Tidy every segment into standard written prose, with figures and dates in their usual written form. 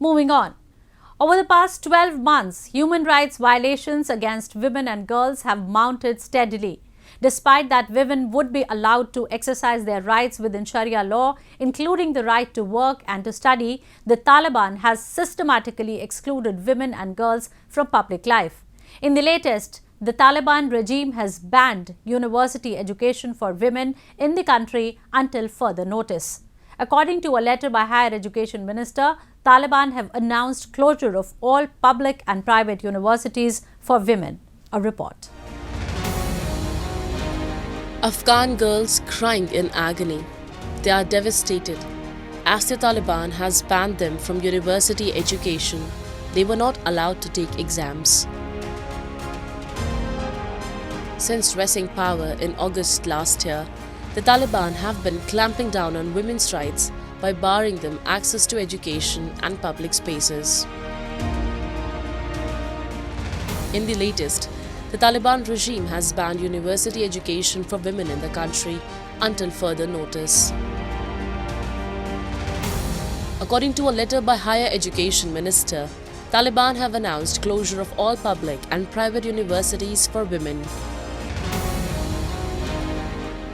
Moving on. Over the past 12 months, human rights violations against women and girls have mounted steadily. Despite that women would be allowed to exercise their rights within Sharia law, including the right to work and to study, the Taliban has systematically excluded women and girls from public life. In the latest, the Taliban regime has banned university education for women in the country until further notice. According to a letter by Higher Education Minister, Taliban have announced closure of all public and private universities for women. A report. Afghan girls crying in agony. They are devastated. As the Taliban has banned them from university education, they were not allowed to take exams. Since wresting power in August last year, the Taliban have been clamping down on women's rights by barring them access to education and public spaces. In the latest, the Taliban regime has banned university education for women in the country until further notice. According to a letter by Higher Education Minister, Taliban have announced closure of all public and private universities for women.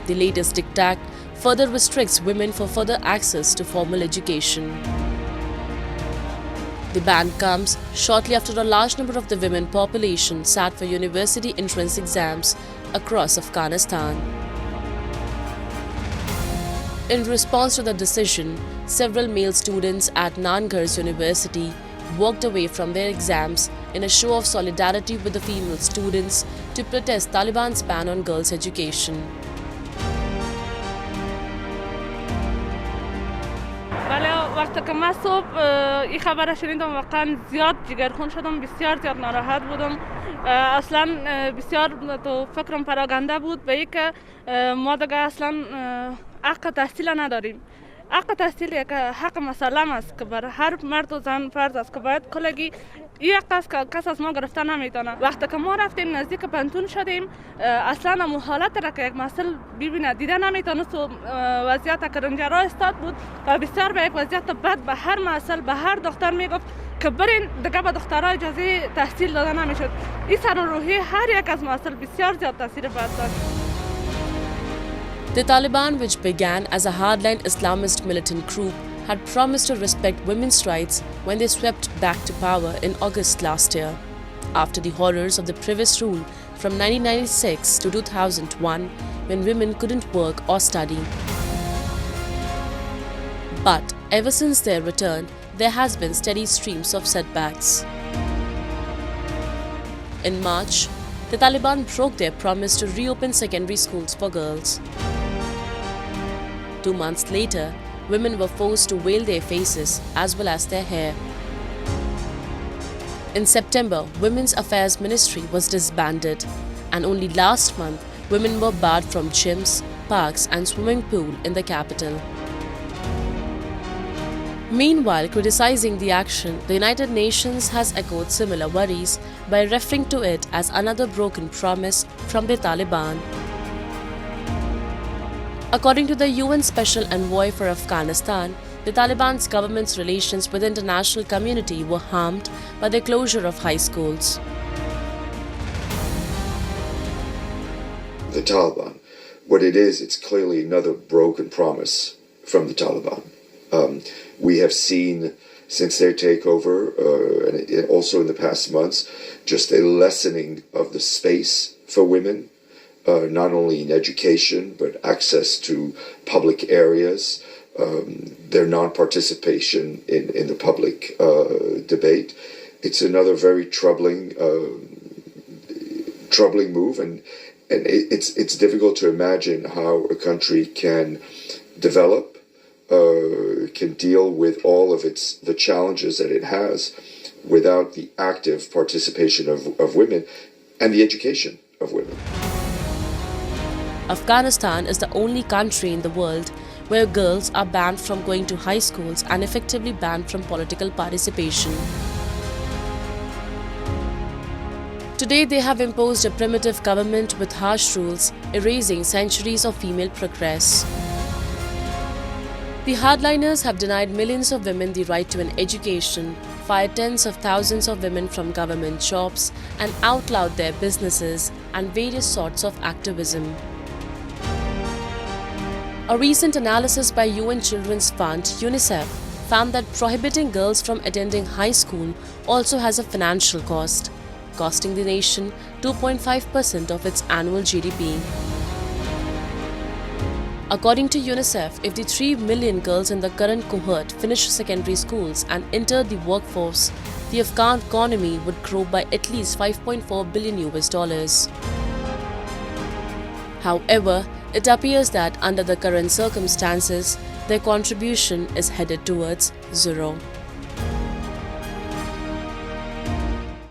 The latest diktat further restricts women for further access to formal education. The ban comes shortly after a large number of the women population sat for university entrance exams across Afghanistan. In response to the decision, several male students at Nangarhar University walked away from their exams in a show of solidarity with the female students to protest Taliban's ban on girls' education. وقتی که من صبح این خبر شنیدم واقعا زیاد جگرخون شدم، بسیار زیاد ناراحت بودم. اصلا بسیار تو فکرم پراگنده بود به این که ما دیگه اصلا حق تحصیل نداریم. حق تحصیل یک حق مسلم است که برای هر مرد و زن فرض است که باید کلگی این حق است که کس از ما گرفته نمیتونه. وقتی که ما رفتیم نزدیک پنتون شدیم، اصلا امو حالت را که یک مسئول ببینه دیده نمیتونست و وضعیت کرنجرا استاد بود و بسیار به یک وضعیت بد به هر مسئول به هر دختر میگفت که برین دیگه به دخترها اجازه تحصیل داده نمیشد. این سر و روحی هر یک از مسئول بسیار زیاد تاثیر بد داشت. The Taliban, which began as a hardline Islamist militant group, had promised to respect women's rights when they swept back to power in August last year, after the horrors of the previous rule from 1996 to 2001, when women couldn't work or study. But ever since their return, there has been steady streams of setbacks. In March, the Taliban broke their promise to reopen secondary schools for girls. 2 months later, women were forced to veil their faces as well as their hair. In September, Women's Affairs Ministry was disbanded, and only last month, women were barred from gyms, parks and swimming pool in the capital. Meanwhile, criticizing the action, the United Nations has echoed similar worries by referring to it as another broken promise from the Taliban. According to the UN Special Envoy for Afghanistan, the Taliban's government's relations with the international community were harmed by the closure of high schools. The Taliban, what it is, it's clearly another broken promise from the Taliban. We have seen since their takeover, and also in the past months, just a lessening of the space for women, not only in education, but access to public areas, their non-participation in the public debate. It's another very troubling move, and it's difficult to imagine how a country can develop, can deal with all of the challenges that it has without the active participation of women and the education of women. Afghanistan is the only country in the world where girls are banned from going to high schools and effectively banned from political participation. Today, they have imposed a primitive government with harsh rules, erasing centuries of female progress. The hardliners have denied millions of women the right to an education, fired tens of thousands of women from government jobs, and outlawed their businesses and various sorts of activism. A recent analysis by UN Children's Fund, UNICEF, found that prohibiting girls from attending high school also has a financial cost, costing the nation 2.5% of its annual GDP. According to UNICEF, if the 3 million girls in the current cohort finish secondary schools and enter the workforce, the Afghan economy would grow by at least $5.4 billion. However, it appears that under the current circumstances, their contribution is headed towards zero.